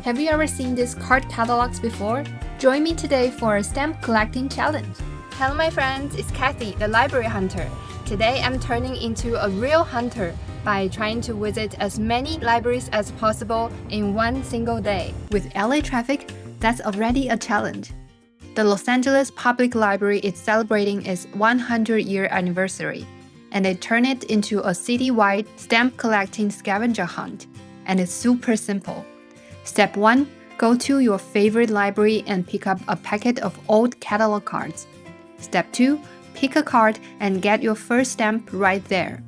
Have you ever seen these card catalogs before? Join me today for a stamp collecting challenge. Hello my friends, it's Kathy, the library hunter. Today I'm turning into a real hunter by trying to visit as many libraries as possible in one single day. With LA traffic, that's already a challenge. The Los Angeles Public Library is celebrating its 100-year anniversary, and they turned it into a citywide stamp collecting scavenger hunt. And it's super simple. Step 1. Go to your favorite library and pick up a packet of old catalog cards. Step 2. Pick a card and get your first stamp right there.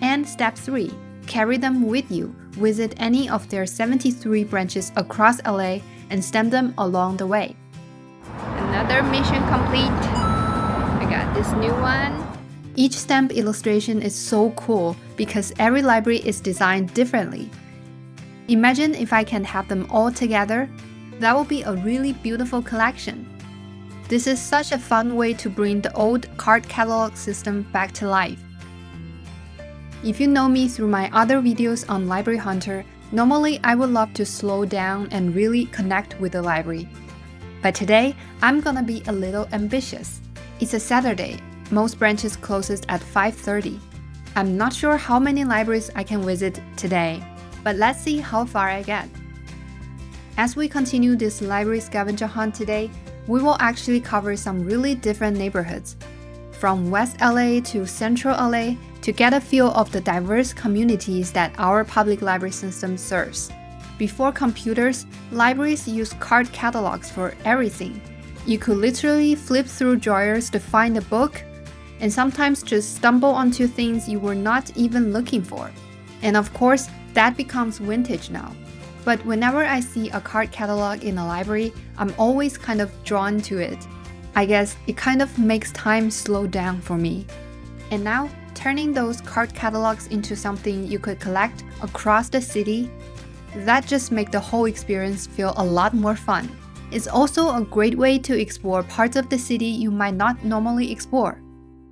And Step 3. Carry them with you. Visit any of their 73 branches across LA and stamp them along the way. Another mission complete. I got this new one. Each stamp illustration is so cool because every library is designed differently. Imagine if I can have them all together. That will be a really beautiful collection. This is such a fun way to bring the old card catalog system back to life. If you know me through my other videos on Library Hunter, normally I would love to slow down and really connect with the library. But today, I'm gonna be a little ambitious. It's a Saturday. Most branches closes at 5:30. I'm not sure how many libraries I can visit today, but let's see how far I get. As we continue this library scavenger hunt today, we will actually cover some really different neighborhoods, from West LA to Central LA, to get a feel of the diverse communities that our public library system serves. Before computers, libraries used card catalogs for everything. You could literally flip through drawers to find a book, and sometimes just stumble onto things you were not even looking for. And of course, that becomes vintage now. But whenever I see a card catalog in a library, I'm always kind of drawn to it. I guess it kind of makes time slow down for me. And now, turning those card catalogs into something you could collect across the city, that just makes the whole experience feel a lot more fun. It's also a great way to explore parts of the city you might not normally explore,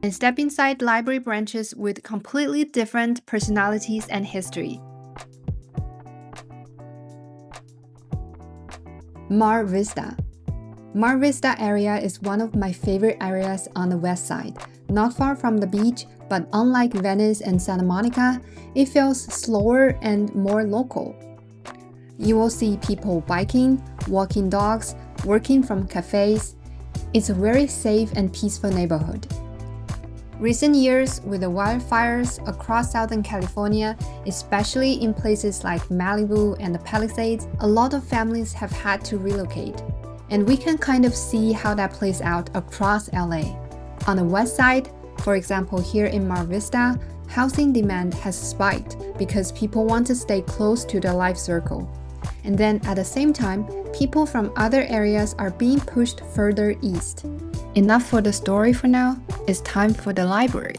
and step inside library branches with completely different personalities and history. Mar Vista. Mar Vista area is one of my favorite areas on the west side. Not far from the beach, but unlike Venice and Santa Monica, it feels slower and more local. You will see people biking, walking dogs, working from cafes. It's a very safe and peaceful neighborhood. Recent years, with the wildfires across Southern California, especially in places like Malibu and the Palisades, a lot of families have had to relocate. And we can kind of see how that plays out across LA. On the west side, for example here in Mar Vista, housing demand has spiked because people want to stay close to their life circle. And then at the same time, people from other areas are being pushed further east. Enough for the story for now. It's time for the library.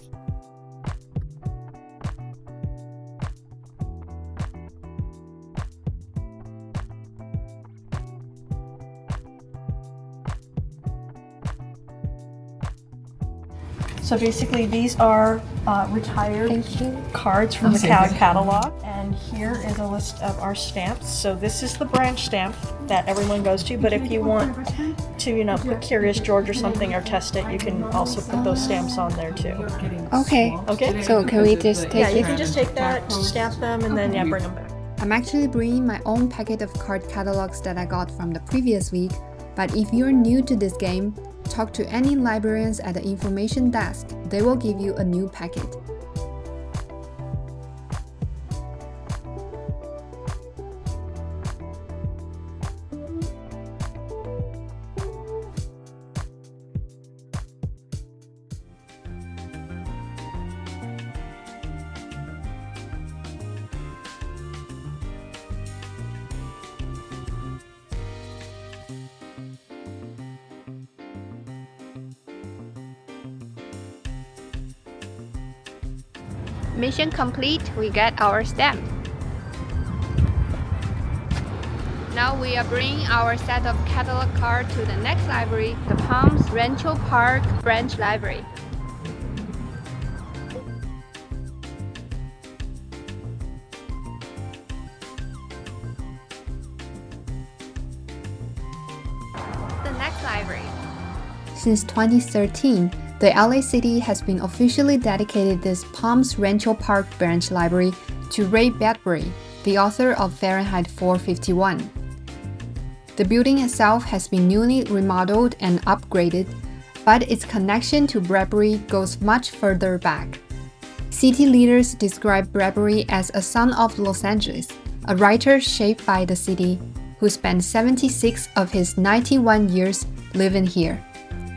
So basically these are retired cards from the catalog, and here is a list of our stamps. So this is the branch stamp that everyone goes to, but if you want to, put Curious George or something or test it, you can also put those stamps on there too. Okay. Okay? So can we just take Yeah, you it? can just take that, stamp them, and then bring them back. I'm actually bringing my own packet of card catalogs that I got from the previous week, but if you're new to this game, talk to any librarians at the information desk. They will give you a new packet. Mission complete, we get our stamp. Now we are bringing our set of catalog cards to the next library, the Palms Rancho Park Branch Library. next library. Since 2013, the LA City has been officially dedicated this Palms Rancho Park branch library to Ray Bradbury, the author of Fahrenheit 451. The building itself has been newly remodeled and upgraded, but its connection to Bradbury goes much further back. City leaders describe Bradbury as a son of Los Angeles, a writer shaped by the city, who spent 76 of his 91 years living here.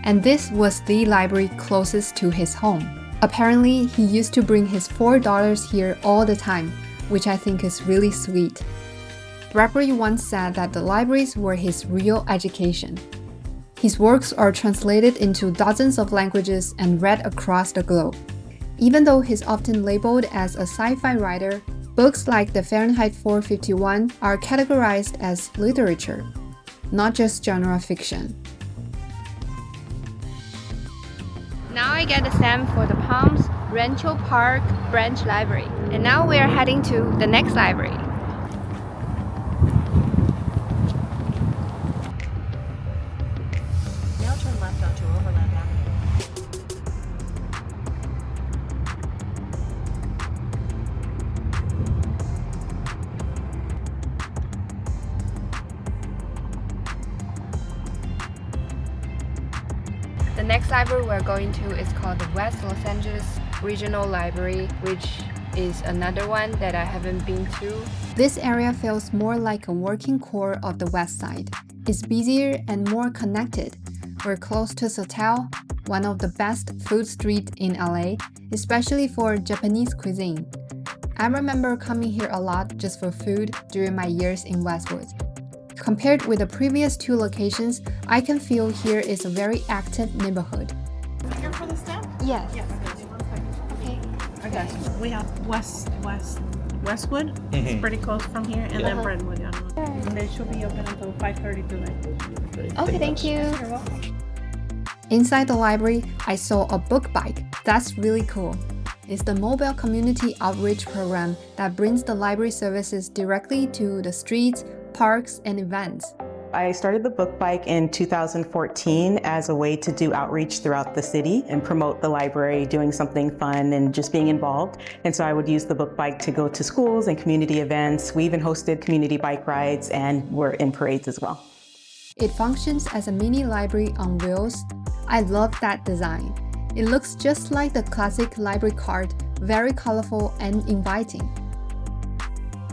And this was the library closest to his home. Apparently, he used to bring his 4 daughters here all the time, which I think is really sweet. Bradbury once said that the libraries were his real education. His works are translated into dozens of languages and read across the globe. Even though he's often labeled as a sci-fi writer, books like the Fahrenheit 451 are categorized as literature, not just genre fiction. Now I get a stamp for the Palms Rancho Park branch library, and now we are heading to the next library. Now turn left onto Overland Avenue. The next library we're going to is called the West Los Angeles Regional Library, which is another one that I haven't been to. This area feels more like a working core of the West Side. It's busier and more connected. We're close to Sotel, one of the best food streets in LA, especially for Japanese cuisine. I remember coming here a lot just for food during my years in Westwood. Compared with the previous 2 locations, I can feel here is a very active neighborhood. Here for the stamp? Yes. Yes. Okay. Okay. We have Westwood. It's pretty close from here, and then Brentwood. And they should be open until 5:30 today. Okay, thank you. You're welcome. Inside the library, I saw a book bike. That's really cool. It's the mobile community outreach program that brings the library services directly to the streets, parks, and events. I started the book bike in 2014 as a way to do outreach throughout the city and promote the library, doing something fun and just being involved. And so I would use the book bike to go to schools and community events. We even hosted community bike rides and were in parades as well. It functions as a mini library on wheels. I love that design. It looks just like the classic library card, very colorful and inviting.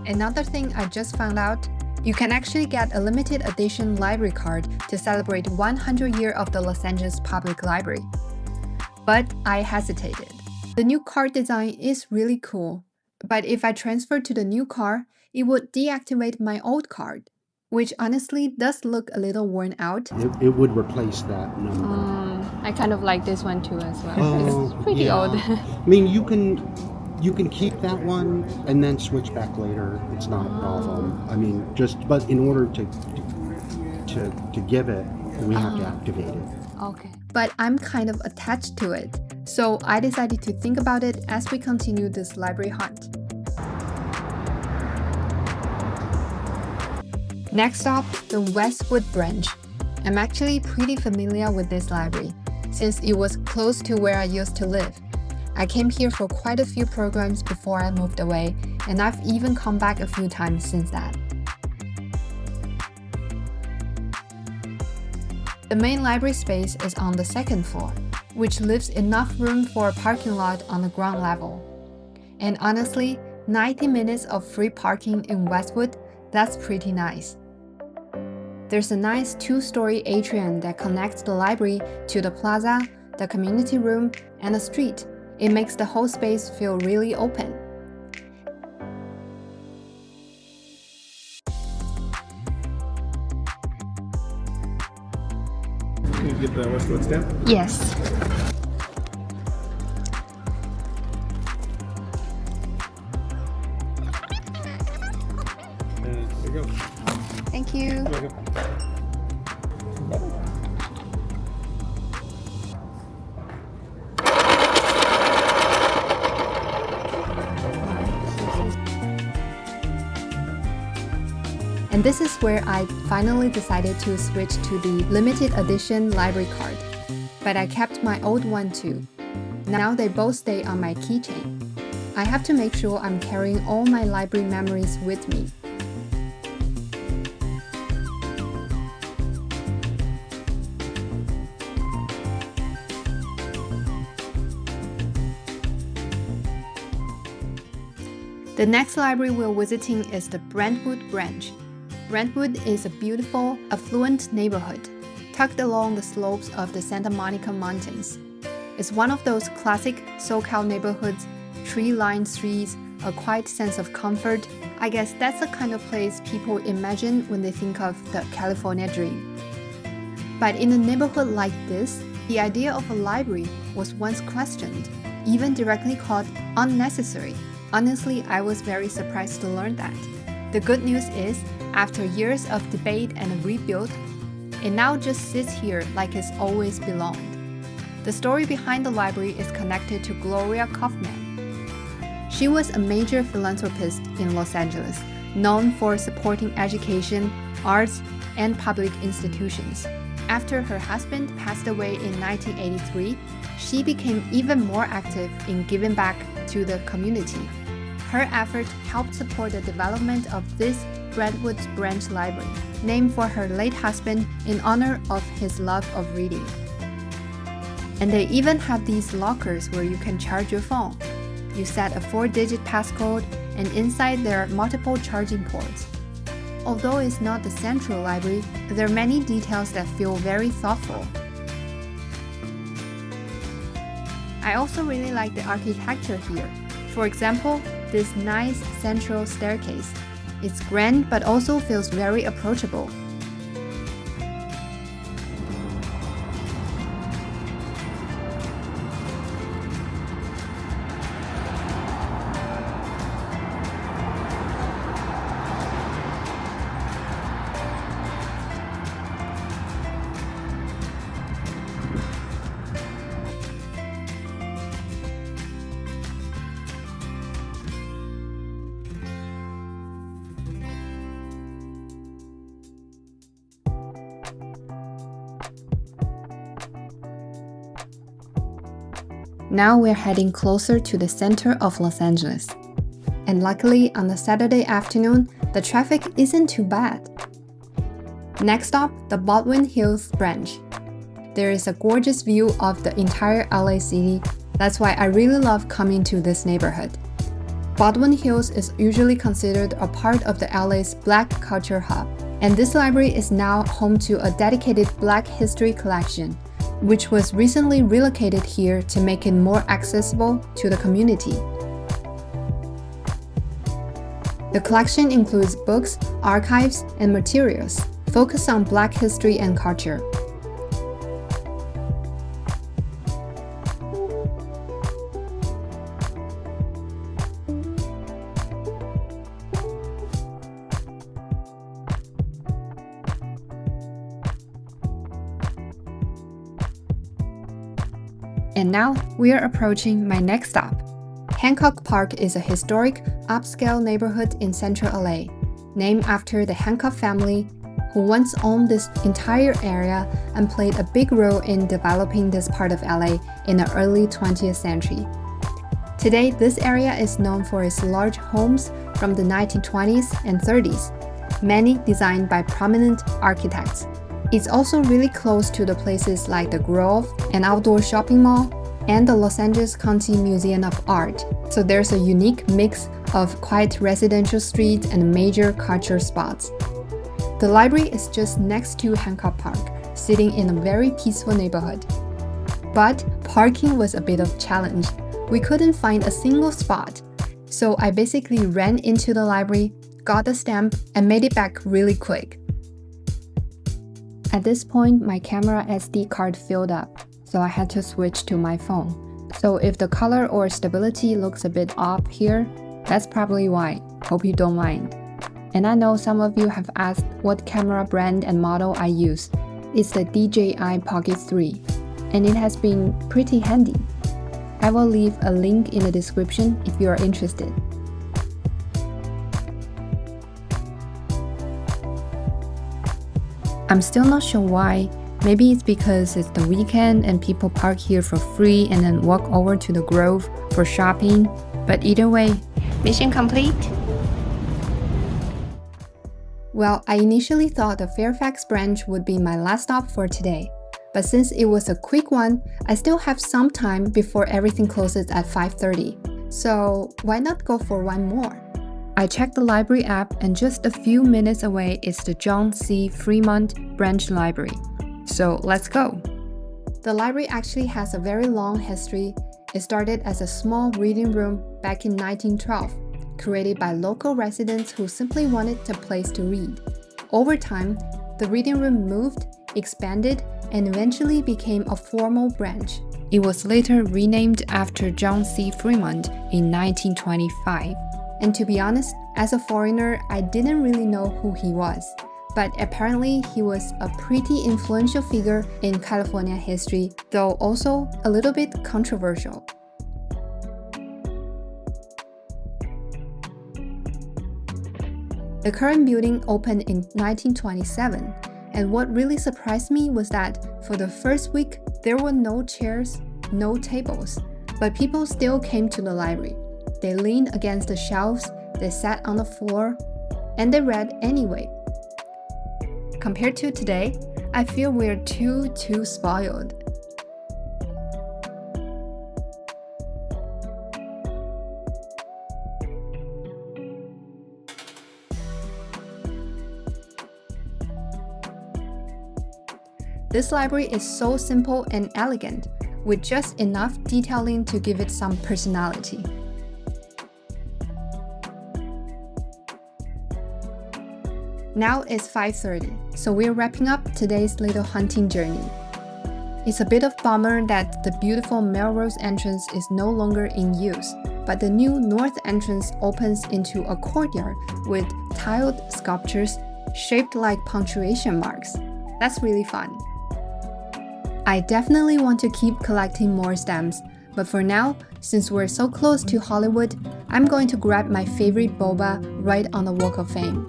Another thing I just found out, you can actually get a limited edition library card to celebrate 100 years of the Los Angeles Public Library. But I hesitated. The new card design is really cool, but if I transfer to the new card, it would deactivate my old card, which honestly does look a little worn out. It would replace that number. I kind of like this one too as well. Oh, It's pretty old. I mean, you can keep that one and then switch back later. It's not a problem. I mean, but in order to give it, we have to activate it. Okay. But I'm kind of attached to it, so I decided to think about it as we continue this library hunt. Next up, the Westwood branch. I'm actually pretty familiar with this library, since it was close to where I used to live. I came here for quite a few programs before I moved away, and I've even come back a few times since that. The main library space is on the 2nd floor, which leaves enough room for a parking lot on the ground level. And honestly, 90 minutes of free parking in Westwood, that's pretty nice. There's a nice 2-story atrium that connects the library to the plaza, the community room, and the street. It makes the whole space feel really open. Can you get the Westwood stamp? Yes. There you go. Thank you. And And this is where I finally decided to switch to the limited edition library card. But I kept my old one too. Now they both stay on my keychain. I have to make sure I'm carrying all my library memories with me. The next library we're visiting is the Brentwood branch. Brentwood is a beautiful, affluent neighborhood, tucked along the slopes of the Santa Monica Mountains. It's one of those classic SoCal neighborhoods, tree-lined streets, a quiet sense of comfort. I guess that's the kind of place people imagine when they think of the California dream. But in a neighborhood like this, the idea of a library was once questioned, even directly called unnecessary. Honestly, I was very surprised to learn that. The good news is, after years of debate and rebuild, it now just sits here like it's always belonged. The story behind the library is connected to Gloria Kaufman. She was a major philanthropist in Los Angeles, known for supporting education, arts, and public institutions. After her husband passed away in 1983, she became even more active in giving back to the community. Her effort helped support the development of this Brentwood Branch Library, named for her late husband in honor of his love of reading. And they even have these lockers where you can charge your phone. You set a 4-digit passcode, and inside there are multiple charging ports. Although it's not the central library, there are many details that feel very thoughtful. I also really like the architecture here. For example, this nice central staircase. It's grand but also feels very approachable. Now we're heading closer to the center of Los Angeles. And luckily, on a Saturday afternoon, the traffic isn't too bad. Next stop, the Baldwin Hills branch. There is a gorgeous view of the entire LA city. That's why I really love coming to this neighborhood. Baldwin Hills is usually considered a part of the LA's Black culture hub. And this library is now home to a dedicated Black history collection, which was recently relocated here to make it more accessible to the community. The collection includes books, archives, and materials focused on Black history and culture. And now we are approaching my next stop. Hancock Park is a historic, upscale neighborhood in central LA, named after the Hancock family, who once owned this entire area and played a big role in developing this part of LA in the early 20th century. Today, this area is known for its large homes from the 1920s and 30s, many designed by prominent architects. It's also really close to the places like the Grove, an outdoor shopping mall, and the Los Angeles County Museum of Art. So there's a unique mix of quiet residential streets and major cultural spots. The library is just next to Hancock Park, sitting in a very peaceful neighborhood. But parking was a bit of a challenge. We couldn't find a single spot. So I basically ran into the library, got the stamp, and made it back really quick. At this point, my camera SD card filled up, so I had to switch to my phone. So if the color or stability looks a bit off here, that's probably why. Hope you don't mind. And I know some of you have asked what camera brand and model I use. It's the DJI Pocket 3, and it has been pretty handy. I will leave a link in the description if you are interested. I'm still not sure why. Maybe it's because it's the weekend and people park here for free and then walk over to the Grove for shopping. But either way, mission complete. Well, I initially thought the Fairfax branch would be my last stop for today. But since it was a quick one, I still have some time before everything closes at 5:30. So why not go for one more? I checked the library app and just a few minutes away is the John C. Fremont Branch Library. So let's go. The library actually has a very long history. It started as a small reading room back in 1912, created by local residents who simply wanted a place to read. Over time, the reading room moved, expanded, and eventually became a formal branch. It was later renamed after John C. Fremont in 1925. And to be honest, as a foreigner, I didn't really know who he was. But apparently he was a pretty influential figure in California history, though also a little bit controversial. The current building opened in 1927, and what really surprised me was that for the first week, there were no chairs, no tables, but people still came to the library. They leaned against the shelves, they sat on the floor, and they read anyway. Compared to today, I feel we're too spoiled. This library is so simple and elegant, with just enough detailing to give it some personality. Now it's 5:30, so we're wrapping up today's little hunting journey. It's a bit of a bummer that the beautiful Melrose entrance is no longer in use, but the new north entrance opens into a courtyard with tiled sculptures shaped like punctuation marks. That's really fun. I definitely want to keep collecting more stamps, but for now, since we're so close to Hollywood, I'm going to grab my favorite boba right on the Walk of Fame.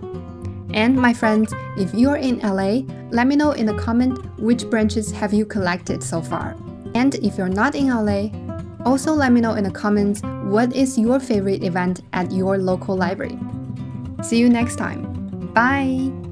And my friends, if you're in LA, let me know in the comment which branches have you collected so far. And if you're not in LA, also let me know in the comments what is your favorite event at your local library. See you next time. Bye!